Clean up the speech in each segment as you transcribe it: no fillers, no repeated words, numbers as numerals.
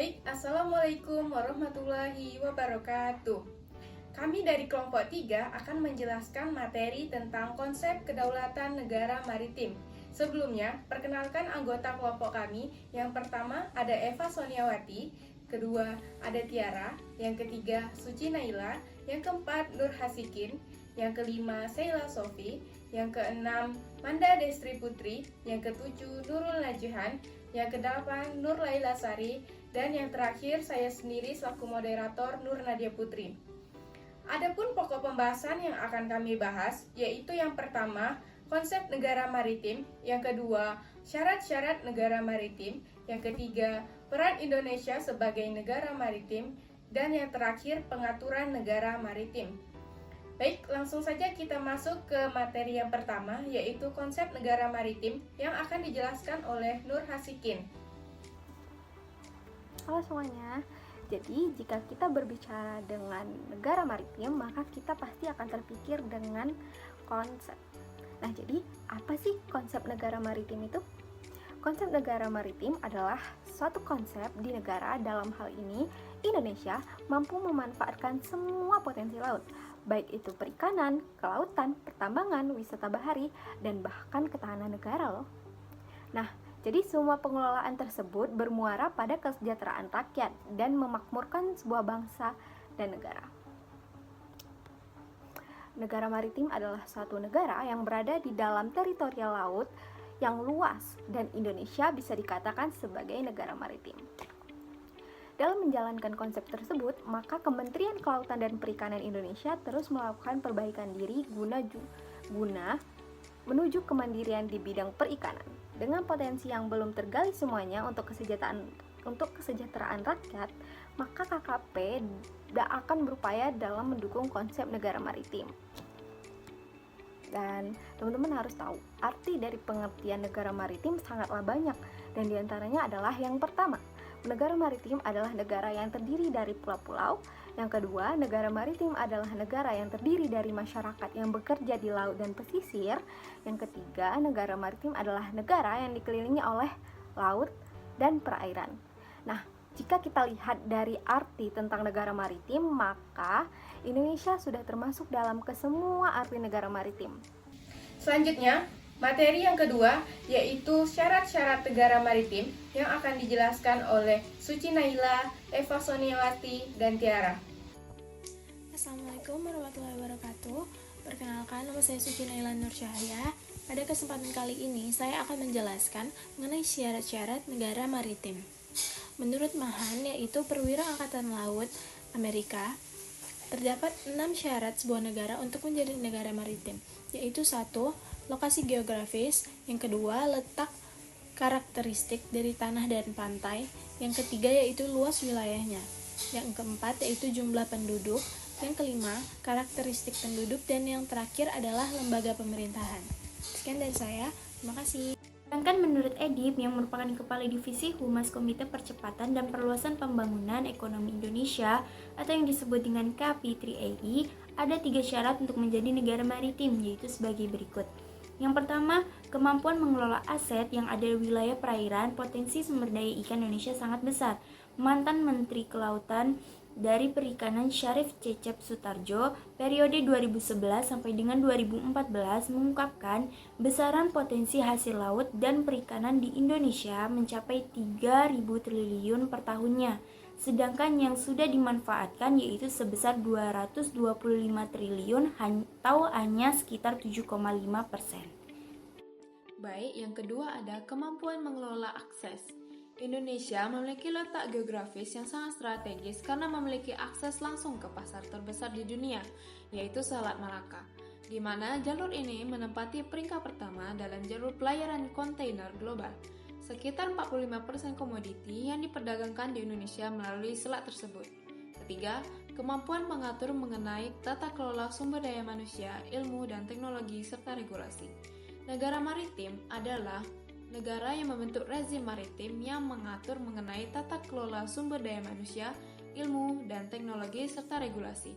Baik, Assalamualaikum warahmatullahi wabarakatuh. Kami dari kelompok 3 akan menjelaskan materi tentang konsep kedaulatan negara maritim. Sebelumnya, perkenalkan anggota kelompok kami. Yang pertama ada Eva Soniawati, kedua ada Tiara, yang ketiga Suci Naila, yang keempat Nur Hasikin, yang kelima Sheila Sofi, yang keenam Manda Destri Putri, yang ketujuh Nurul Najihan, yang kedelapan Nur Laila Sari, dan yang terakhir saya sendiri selaku moderator Nur Nadia Putri. Adapun pokok pembahasan yang akan kami bahas yaitu yang pertama konsep negara maritim, yang kedua syarat-syarat negara maritim, yang ketiga peran Indonesia sebagai negara maritim, dan yang terakhir pengaturan negara maritim. Baik, langsung saja kita masuk ke materi yang pertama yaitu konsep negara maritim yang akan dijelaskan oleh Nur Hasikin. Halo semuanya. Jadi, jika kita berbicara dengan negara maritim, maka kita pasti akan terpikir dengan konsep. Nah, jadi apa sih konsep negara maritim itu? Konsep negara maritim adalah suatu konsep di negara, dalam hal ini Indonesia, mampu memanfaatkan semua potensi laut, baik itu perikanan, kelautan, pertambangan, wisata bahari, dan bahkan ketahanan negara loh. Nah, jadi semua pengelolaan tersebut bermuara pada kesejahteraan rakyat dan memakmurkan sebuah bangsa dan negara. Negara maritim adalah suatu negara yang berada di dalam teritorial laut yang luas dan Indonesia bisa dikatakan sebagai negara maritim. Dalam menjalankan konsep tersebut, maka Kementerian Kelautan dan Perikanan Indonesia terus melakukan perbaikan diri guna menuju kemandirian di bidang perikanan. Dengan potensi yang belum tergali semuanya untuk kesejahteraan rakyat, maka KKP akan berupaya dalam mendukung konsep negara maritim. Dan teman-teman harus tahu, arti dari pengertian negara maritim sangatlah banyak, dan diantaranya adalah yang pertama, negara maritim adalah negara yang terdiri dari pulau-pulau. Yang kedua, negara maritim adalah negara yang terdiri dari masyarakat yang bekerja di laut dan pesisir. Yang ketiga, negara maritim adalah negara yang dikelilingi oleh laut dan perairan. Nah, jika kita lihat dari arti tentang negara maritim, maka Indonesia sudah termasuk dalam kesemua arti negara maritim. Selanjutnya, materi yang kedua yaitu syarat-syarat negara maritim yang akan dijelaskan oleh Suci Naila, Eva Soniawati, dan Tiara. Assalamualaikum warahmatullahi wabarakatuh. Perkenalkan, nama saya Suci Naila Nur Cahaya. Pada kesempatan kali ini, saya akan menjelaskan mengenai syarat-syarat negara maritim. Menurut MAHAN, yaitu Perwira Angkatan Laut Amerika, terdapat 6 syarat sebuah negara untuk menjadi negara maritim, yaitu 1. Lokasi geografis, yang kedua, letak karakteristik dari tanah dan pantai, yang ketiga yaitu luas wilayahnya, yang keempat yaitu jumlah penduduk, yang kelima karakteristik penduduk, dan yang terakhir adalah lembaga pemerintahan. Sekian dari saya, terima kasih. Sedangkan menurut Edip yang merupakan Kepala Divisi Humas Komite Percepatan dan Perluasan Pembangunan Ekonomi Indonesia atau yang disebut dengan KP3AI, ada 3 syarat untuk menjadi negara maritim, yaitu sebagai berikut. Yang pertama, kemampuan mengelola aset yang ada di wilayah perairan. Potensi sumber daya ikan Indonesia sangat besar. Mantan Menteri Kelautan dari Perikanan Syarif Cecep Sutarjo periode 2011 sampai dengan 2014 mengungkapkan besaran potensi hasil laut dan perikanan di Indonesia mencapai 3.000 triliun per tahunnya, sedangkan yang sudah dimanfaatkan yaitu sebesar 225 triliun atau hanya sekitar 7,5%. Baik, yang kedua ada kemampuan mengelola akses. Indonesia memiliki letak geografis yang sangat strategis karena memiliki akses langsung ke pasar terbesar di dunia, yaitu Selat Malaka, di mana jalur ini menempati peringkat pertama dalam jalur pelayaran kontainer global. Sekitar 45% komoditi yang diperdagangkan di Indonesia melalui selat tersebut. Ketiga, kemampuan mengatur mengenai tata kelola sumber daya manusia, ilmu, dan teknologi, serta regulasi. Negara maritim adalah negara yang membentuk rezim maritim yang mengatur mengenai tata kelola sumber daya manusia, ilmu, dan teknologi, serta regulasi.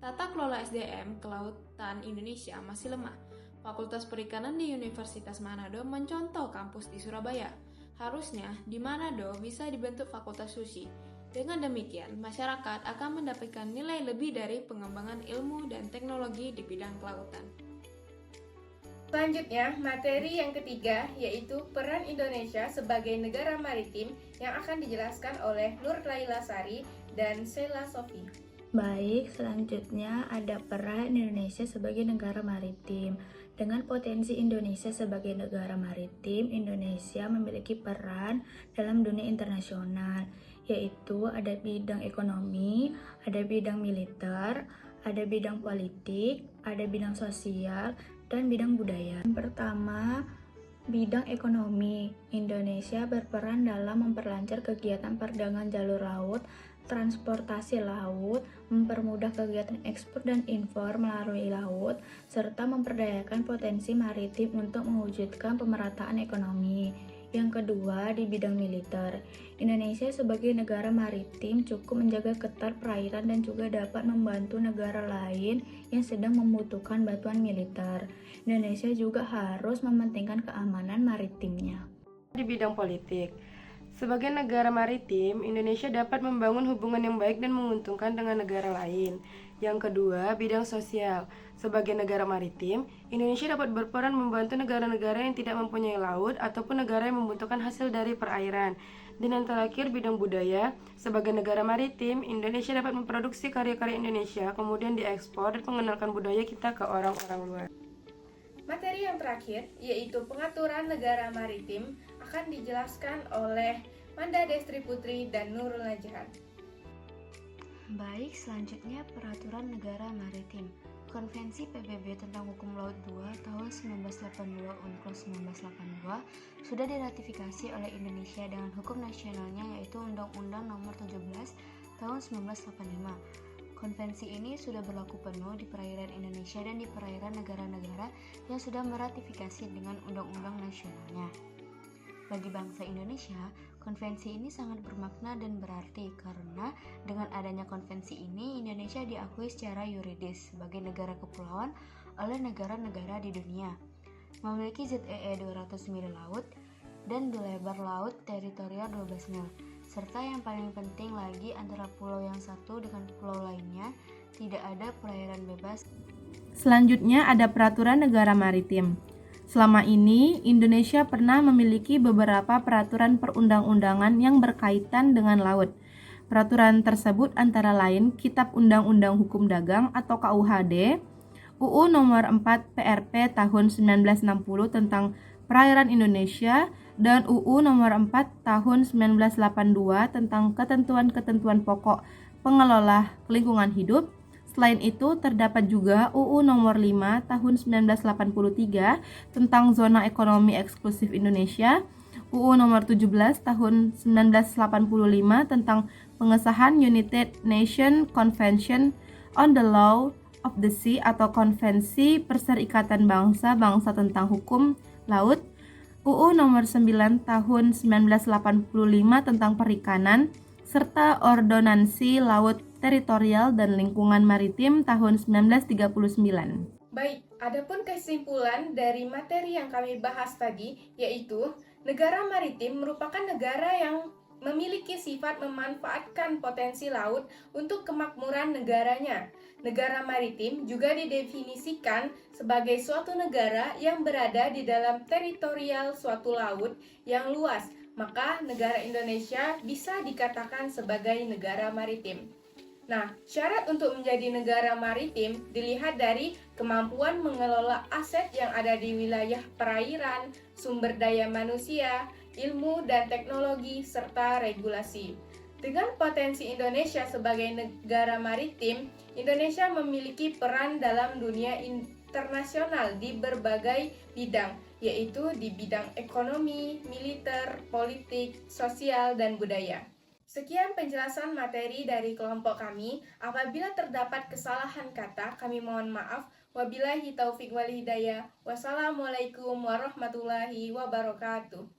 Tata kelola SDM kelautan Indonesia masih lemah. Fakultas Perikanan di Universitas Manado mencontoh kampus di Surabaya. Harusnya di Manado bisa dibentuk fakultas sushi. Dengan demikian, masyarakat akan mendapatkan nilai lebih dari pengembangan ilmu dan teknologi di bidang kelautan. Selanjutnya, materi yang ketiga yaitu peran Indonesia sebagai negara maritim yang akan dijelaskan oleh Nur Laila Sari dan Sheila Sofi. Baik, selanjutnya ada peran Indonesia sebagai negara maritim. Dengan potensi Indonesia sebagai negara maritim, Indonesia memiliki peran dalam dunia internasional, yaitu ada bidang ekonomi, ada bidang militer, ada bidang politik, ada bidang sosial, dan bidang budaya. Yang pertama, bidang ekonomi. Indonesia berperan dalam memperlancar kegiatan perdagangan jalur laut, transportasi laut, mempermudah kegiatan ekspor dan impor melalui laut, serta memperdayakan potensi maritim untuk mewujudkan pemerataan ekonomi. Yang kedua, di bidang militer. Indonesia sebagai negara maritim cukup menjaga ketat perairan dan juga dapat membantu negara lain yang sedang membutuhkan bantuan militer. Indonesia juga harus mementingkan keamanan maritimnya. Di bidang politik, sebagai negara maritim, Indonesia dapat membangun hubungan yang baik dan menguntungkan dengan negara lain. Yang kedua, bidang sosial. Sebagai negara maritim, Indonesia dapat berperan membantu negara-negara yang tidak mempunyai laut ataupun negara yang membutuhkan hasil dari perairan. Dan yang terakhir, bidang budaya. Sebagai negara maritim, Indonesia dapat memproduksi karya-karya Indonesia, kemudian diekspor dan mengenalkan budaya kita ke orang-orang luar. Materi yang terakhir, yaitu pengaturan negara maritim, akan dijelaskan oleh Manda Destri Putri dan Nurul Najahan. Baik, selanjutnya peraturan negara maritim. Konvensi PBB tentang Hukum Laut 2 tahun 1982 UNCLOS 1982 sudah diratifikasi oleh Indonesia dengan hukum nasionalnya yaitu Undang-Undang Nomor 17 tahun 1985. Konvensi ini sudah berlaku penuh di perairan Indonesia dan di perairan negara-negara yang sudah meratifikasi dengan undang-undang nasionalnya. Bagi bangsa Indonesia, konvensi ini sangat bermakna dan berarti karena dengan adanya konvensi ini, Indonesia diakui secara yuridis sebagai negara kepulauan oleh negara-negara di dunia. Memiliki ZEE 200 mil laut dan lebar laut teritorial 12 mil. Serta yang paling penting lagi antara pulau yang satu dengan pulau lainnya tidak ada perairan bebas. Selanjutnya ada peraturan negara maritim. Selama ini, Indonesia pernah memiliki beberapa peraturan perundang-undangan yang berkaitan dengan laut. Peraturan tersebut antara lain Kitab Undang-Undang Hukum Dagang atau KUHD, UU Nomor 4 PRP tahun 1960 tentang Perairan Indonesia, dan UU Nomor 4 tahun 1982 tentang ketentuan-ketentuan pokok pengelola lingkungan hidup. Selain itu, terdapat juga UU Nomor 5 tahun 1983 tentang Zona Ekonomi Eksklusif Indonesia, UU Nomor 17 tahun 1985 tentang pengesahan United Nations Convention on the Law of the Sea atau Konvensi Perserikatan Bangsa-Bangsa tentang Hukum Laut, UU Nomor 9 tahun 1985 tentang Perikanan, serta Ordonansi Laut Teritorial dan Lingkungan Maritim tahun 1939. Baik, adapun kesimpulan dari materi yang kami bahas tadi, yaitu negara maritim merupakan negara yang memiliki sifat memanfaatkan potensi laut untuk kemakmuran negaranya. Negara maritim juga didefinisikan sebagai suatu negara yang berada di dalam teritorial suatu laut yang luas, maka negara Indonesia bisa dikatakan sebagai negara maritim. Nah, syarat untuk menjadi negara maritim dilihat dari kemampuan mengelola aset yang ada di wilayah perairan, sumber daya manusia, ilmu dan teknologi, serta regulasi. Dengan potensi Indonesia sebagai negara maritim, Indonesia memiliki peran dalam dunia internasional di berbagai bidang, yaitu di bidang ekonomi, militer, politik, sosial, dan budaya. Sekian penjelasan materi dari kelompok kami. Apabila terdapat kesalahan kata, kami mohon maaf. Wabillahi taufiq wal hidayah. Wassalamualaikum warahmatullahi wabarakatuh.